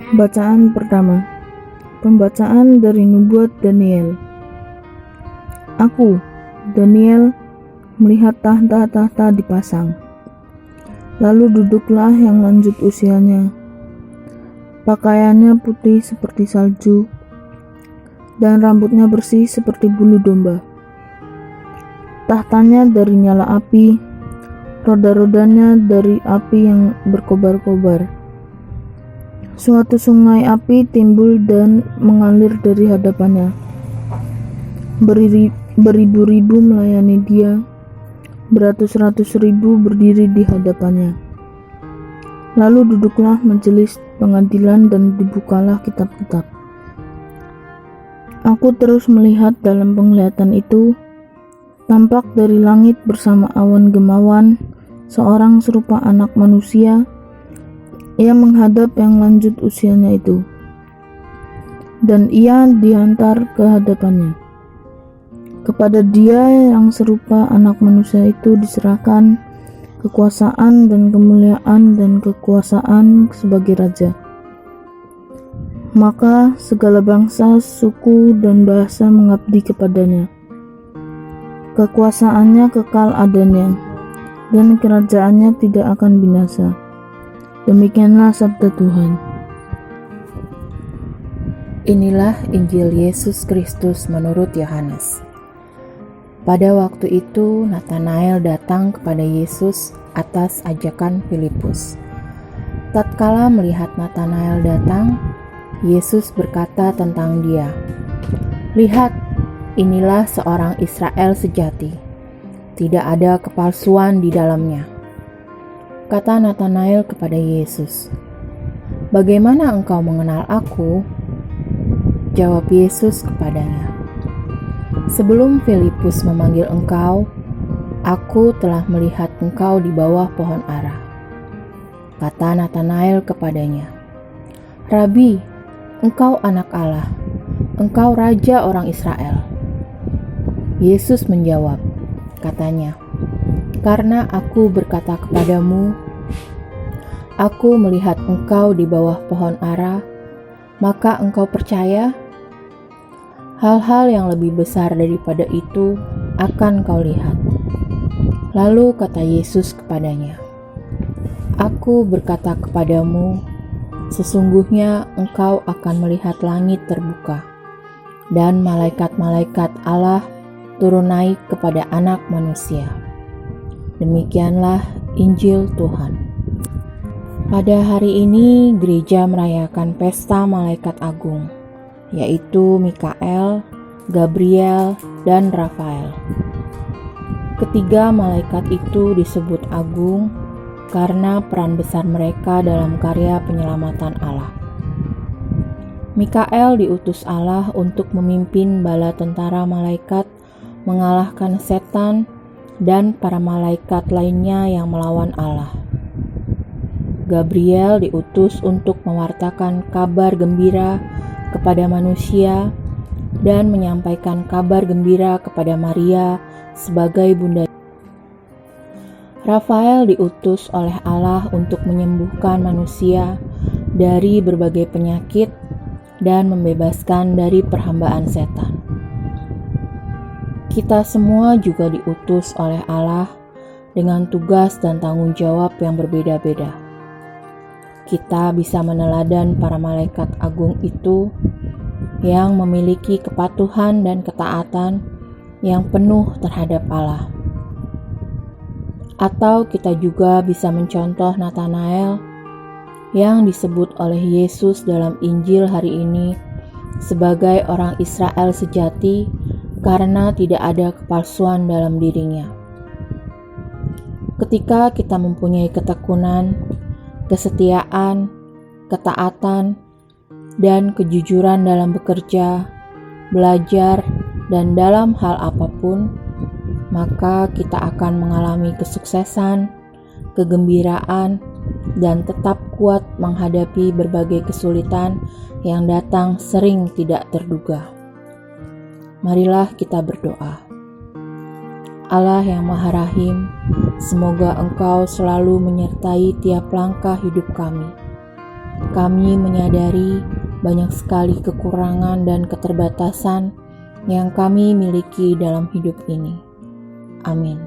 Bacaan pertama. Pembacaan dari Nubuat Daniel. Aku, Daniel, melihat tahta-tahta dipasang. Lalu duduklah yang lanjut usianya. Pakaiannya putih seperti salju, dan rambutnya bersih seperti bulu domba. Tahtanya dari nyala api, roda-rodanya dari api yang berkobar-kobar. Suatu sungai api timbul dan mengalir dari hadapannya. Beribu-ribu melayani dia, beratus-ratus ribu berdiri di hadapannya. Lalu duduklah majelis pengadilan dan dibukalah kitab-kitab. Aku terus melihat dalam penglihatan itu, tampak dari langit bersama awan gemawan, seorang serupa anak manusia, ia menghadap yang lanjut usianya itu, dan ia dihantar ke hadapannya. Kepada dia yang serupa anak manusia itu diserahkan kekuasaan dan kemuliaan dan kekuasaan sebagai raja. Maka segala bangsa, suku, dan bahasa mengabdi kepadanya. Kekuasaannya kekal adanya, dan kerajaannya tidak akan binasa. Demikianlah sabda Tuhan. Inilah Injil Yesus Kristus menurut Yohanes. Pada waktu itu Natanael datang kepada Yesus atas ajakan Filipus. Tatkala melihat Natanael datang, Yesus berkata tentang dia, "Lihat, inilah seorang Israel sejati. Tidak ada kepalsuan di dalamnya." Kata Natanael kepada Yesus, "Bagaimana engkau mengenal aku?" Jawab Yesus kepadanya, "Sebelum Filipus memanggil engkau, aku telah melihat engkau di bawah pohon ara." Kata Natanael kepadanya, "Rabi, engkau anak Allah, engkau raja orang Israel." Yesus menjawab, katanya, "Karena aku berkata kepadamu, aku melihat engkau di bawah pohon ara, maka engkau percaya? Hal-hal yang lebih besar daripada itu akan kau lihat." Lalu kata Yesus kepadanya, "Aku berkata kepadamu, sesungguhnya engkau akan melihat langit terbuka, dan malaikat-malaikat Allah turun naik kepada Anak Manusia." Demikianlah Injil Tuhan. Pada hari ini gereja merayakan pesta malaikat agung, yaitu Mikael, Gabriel, dan Rafael. Ketiga malaikat itu disebut agung karena peran besar mereka dalam karya penyelamatan Allah. Mikael diutus Allah untuk memimpin bala tentara malaikat mengalahkan setan dan para malaikat lainnya yang melawan Allah. Gabriel diutus untuk mewartakan kabar gembira kepada manusia dan menyampaikan kabar gembira kepada Maria sebagai bunda. Rafael diutus oleh Allah untuk menyembuhkan manusia dari berbagai penyakit dan membebaskan dari perhambaan setan. Kita semua juga diutus oleh Allah dengan tugas dan tanggung jawab yang berbeda-beda. Kita bisa meneladan para malaikat agung itu yang memiliki kepatuhan dan ketaatan yang penuh terhadap Allah. Atau kita juga bisa mencontoh Natanael yang disebut oleh Yesus dalam Injil hari ini sebagai orang Israel sejati karena tidak ada kepalsuan dalam dirinya. Ketika kita mempunyai ketekunan, kesetiaan, ketaatan, dan kejujuran dalam bekerja, belajar, dan dalam hal apapun, maka kita akan mengalami kesuksesan, kegembiraan, dan tetap kuat menghadapi berbagai kesulitan yang datang sering tidak terduga. Marilah kita berdoa. Allah yang Maha Rahim, semoga Engkau selalu menyertai tiap langkah hidup kami. kami menyadari banyak sekali kekurangan dan keterbatasan yang kami miliki dalam hidup ini. Amin.